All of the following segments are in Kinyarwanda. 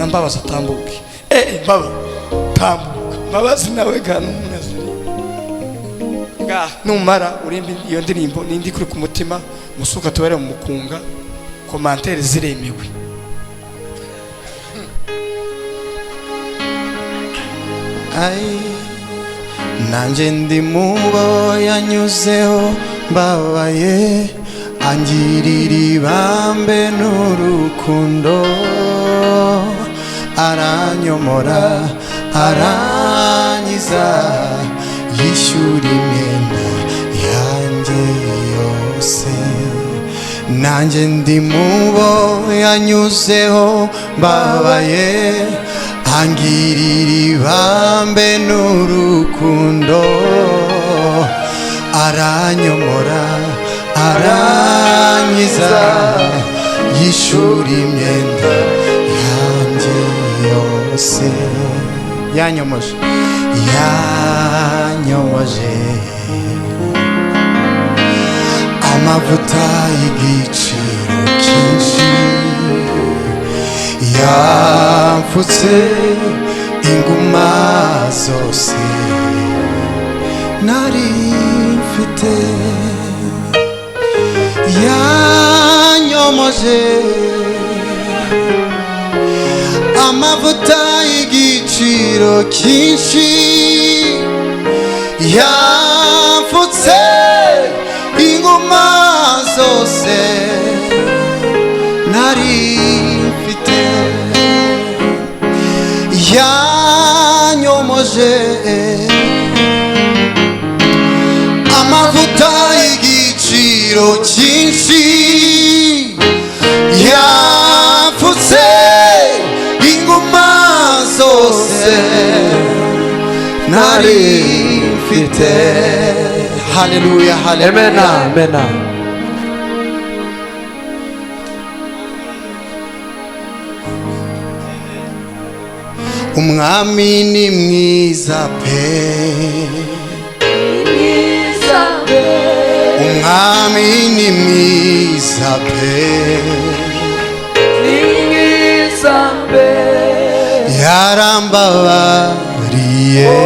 Mbabazi atambuke. Mbaba tambuka. Mbabazi nawe gana umunezero. Numara urimbi iyo ndirimbo nindi kuri ku mutima musuka tubere mu mukunga commentaire ziremewe. Nanje ndi mubo yanyuzeho mbabaye angirira ibambe n'urukundo aranyomora aranyiza yishyura imyenda yanjye yose. Nanjye ndi mubo yanyuzeho mbabaye angirira ibambe n'urukundo aranyomora aranyiza yishyura imyenda yanjye yose. Yanyomoje amavuta y'igiciro cyinshi yamfutse inguma zose nari mfite. Yanyomoje amavuta y'igiciro cyinshi yamfutse inguma zose nari mfite. Yanyomoje amavuta y'igiciro cyinshi yamfutse inguma zose nari mfite. Haleluya, haleluya, amen. Umwami ni mwiza pe, umwami ni mwiza pe, yarambabariye,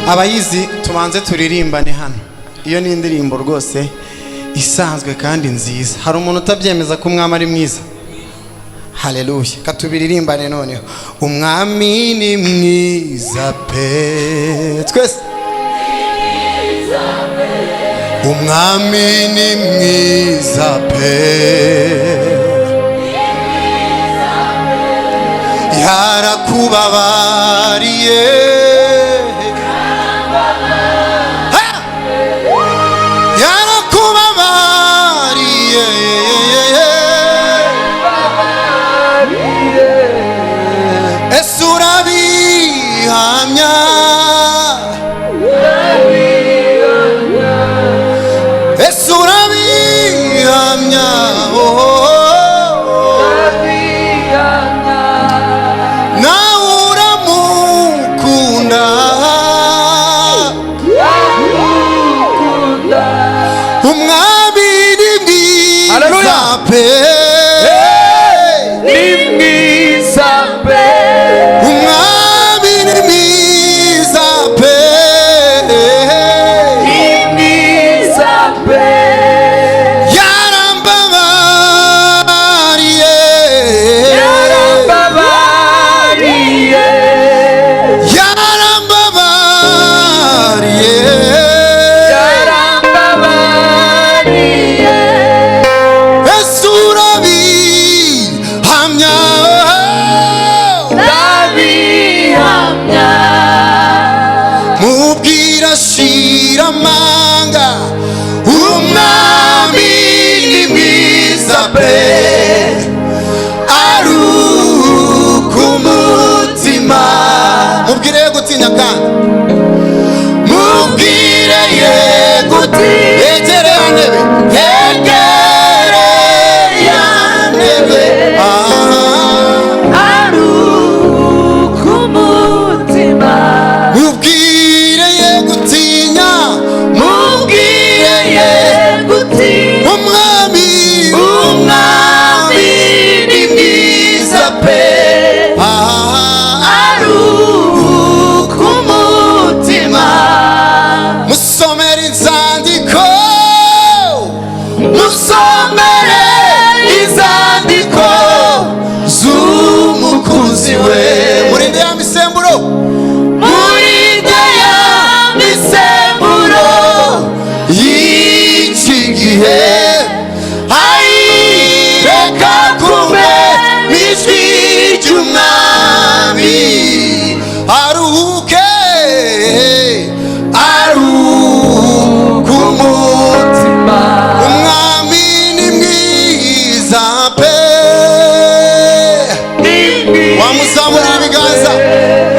abayizi tubanze turirimbane hano. Iyo ni indirimbo rwose isanzwe kandi nziza. Hari umuntu utabyemeza ko umwami ari mwiza? Haleluya. Katubiririmbane noneho. Umwami ni mwiza pe. Twese. Umwami ni mwiza pe. Yarakubabariye. Aru kumutima ibihe reka kumbe n'ijwi ry'umwami aruhuke aruhuke umutima umwami ni mwiza pe wamuzamura ibiganza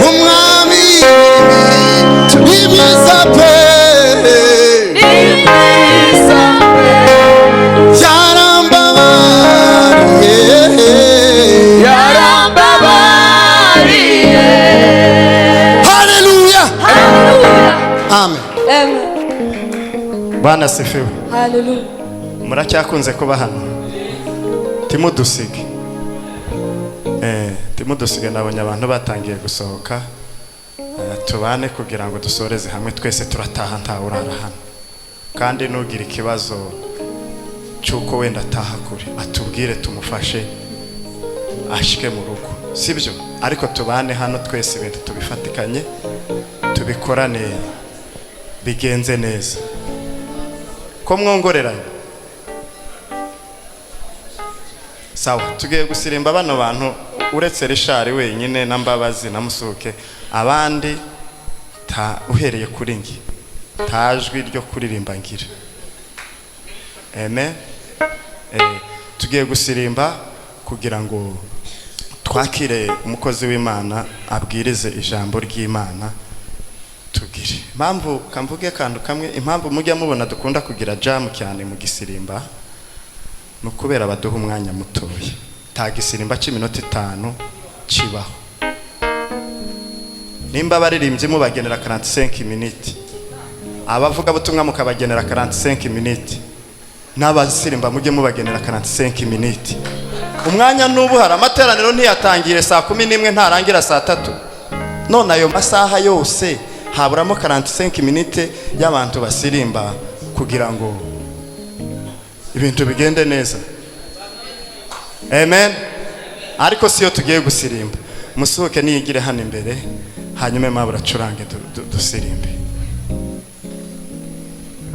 umwami ni mwiza pe Amen. Bwana sifiwe. Hallelujah. Muracyakunze kuba hano. Timudusige. Timudusige nabonye abantu batangiye gusohoka. Tubane kugira ngo dusoreze hamwe twese turataha nta urara hano. Kandi nugira ikibazo cyuko wenda ataha kure atubwire tumufashe ashike mu rugo. Sibyo? Ariko tubane hano twese ibintu tubifatikanye tubikorane bigenze neza ko mwongoreranye. Sawa, tugiye gusirimba bano bantu uretse Richard wenyine na Mbabazi na Musuke, abandi uhereye kuri ngi tajwi ryo kuririmba ngira. Amen. Tugiye gusirimba kugira ngo twakire umukozi w'Imana abwirize ijambo ry'Imana. Tugire impamvu kamvuge kantu kamwe, impamvu mujya mubona dukunda kugira jam cyane mu gisirimba no kubera baduha umwanya mutoya. Ta gisirimba cy'iminota 5 kibaho. Nimba baririmbye mubagenera 45 minutes, abavuga butumwa mukabagenera 45 minutes, n'abasirimba mujye mubagenera 45 minutes. Umwanya nubu hari amateraniro ntiyatangire saa 11 ntarangira saa 3. None ayo masaha yose haburamo 45 minutes y'abantu basirimba kugira ngo ibintu bigende neza. Amen. Ariko siyo tugiye gusirimba. Musuke niyigire hano imbere hanyuma mabura curange dusirimbe.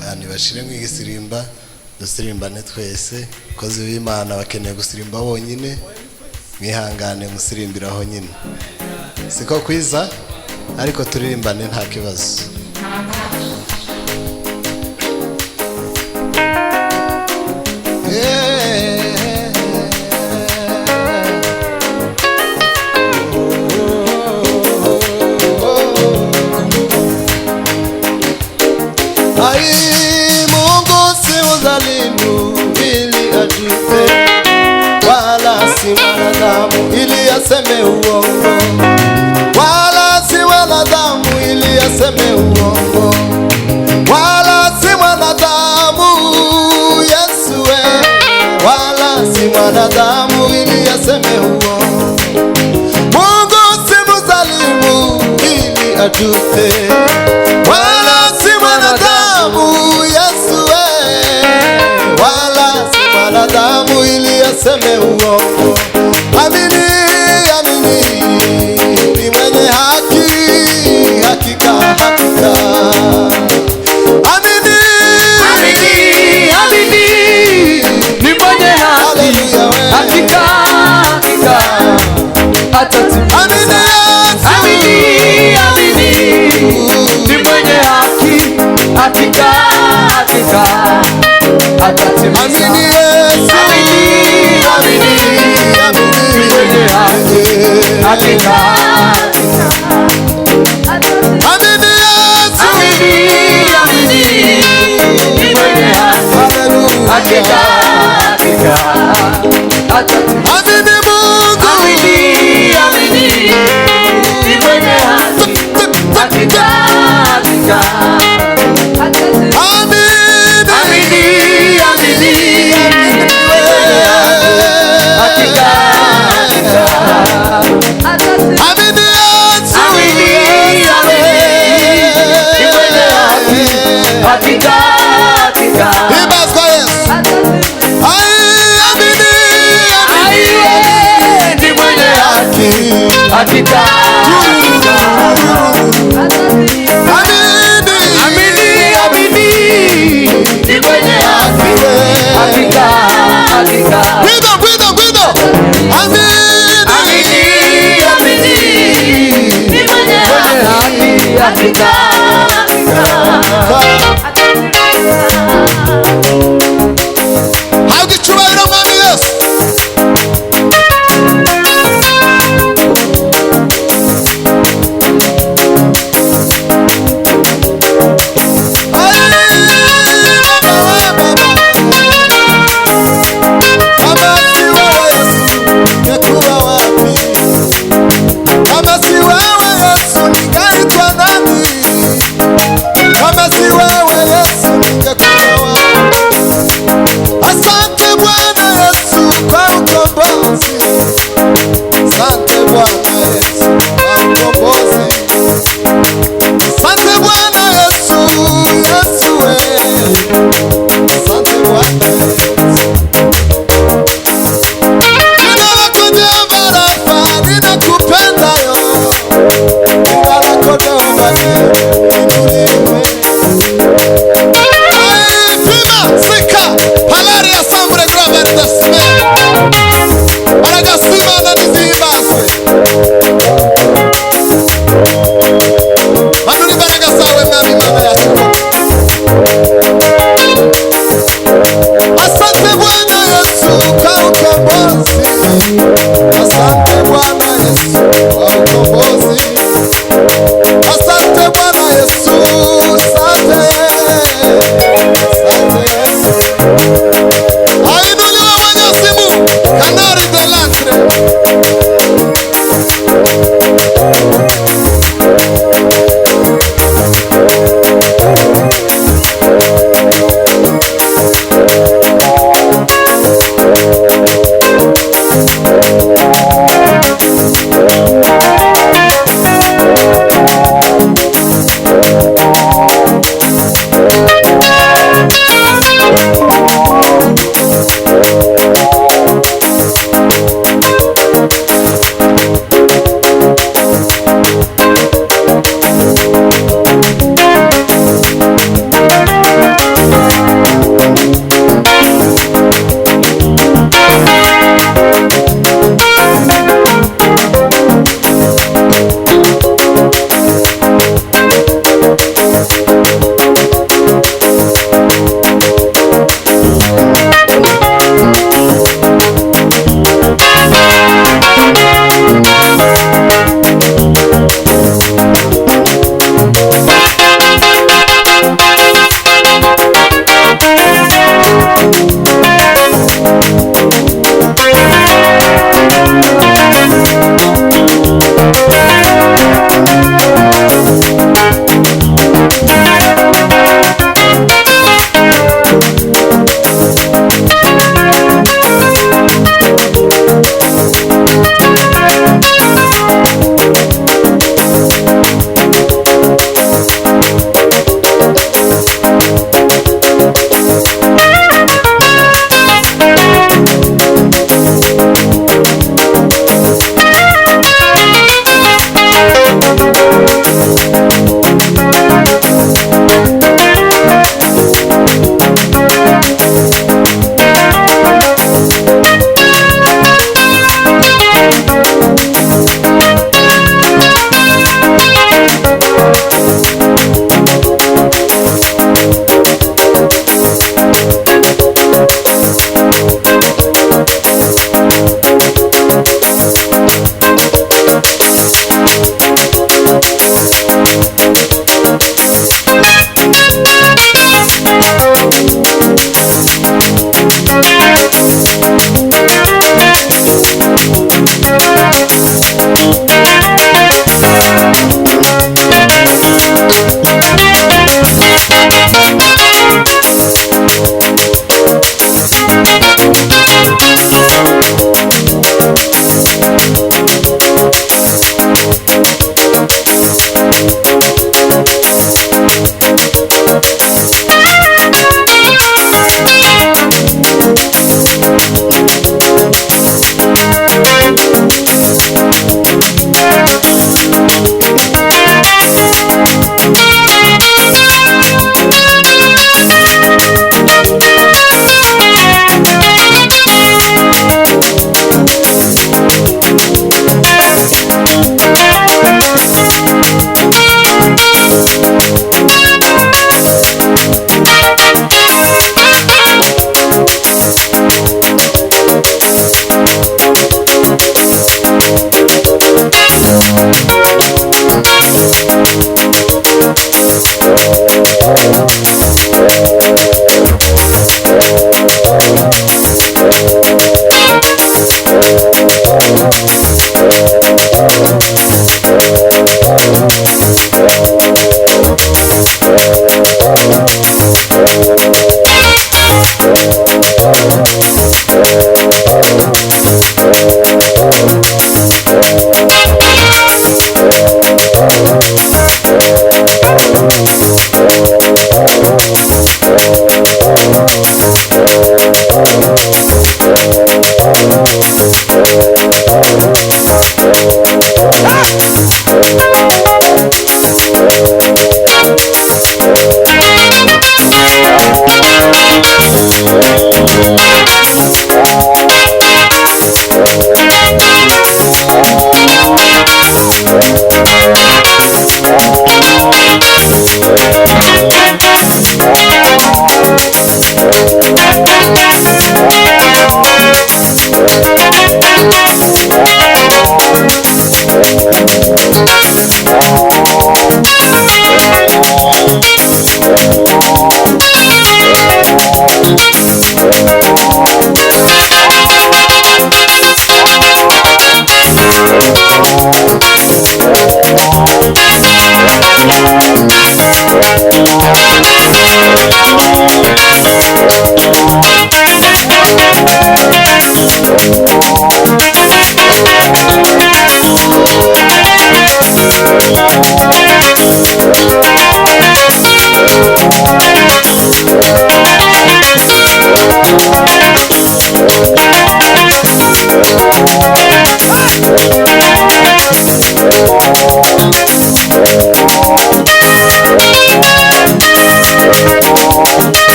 Bani bashire mu gisirimba dusirimbane twese, kozi w'Imana bakeneye gusirimba bonyine, mwihangane musirimbiraho nyine. Siko kwiza ariko turirimbane nta kibazo. Mungu si uzalimu ili ajupe, wala si wanadamu ili aseme uongo, wala si wanadamu ili aseme uongo, wala si wanadamu Yesu wala si wanadamu ili aseme uongo. Mungu si mzalimu ili ajupe, wala si wanadamu Yesu wala si wanadamu ili aseme uongo. Amini, amini, ni mwenye haki, hakika, hakika. Amini, amini, amini, ni mwenye haki, hakika, hakika, atatimiza. Amini, amini, ni mwenye haki, hakika, hakika, atatimiza. Amini Yesu, amini, amini, ni mwenye haki, hakika, amini Yesu, amini, amini, ni mwenye haki, hakika, hakika, atatimiza. Amini Mungu, amini, amini, ni mwenye haki, hakika, hakika, amini, amini, amini, hakika, hakika, amini Yesu, amini, amini, ni mwenye haki, hakika, hakika, ibaswa Yesu, amini, amini, ni mwenye haki, hakika, hakika, amini, amini, amini, ni mwenye haki, Africa, habwa icyubahiro mwami Yesu. Kama si wewe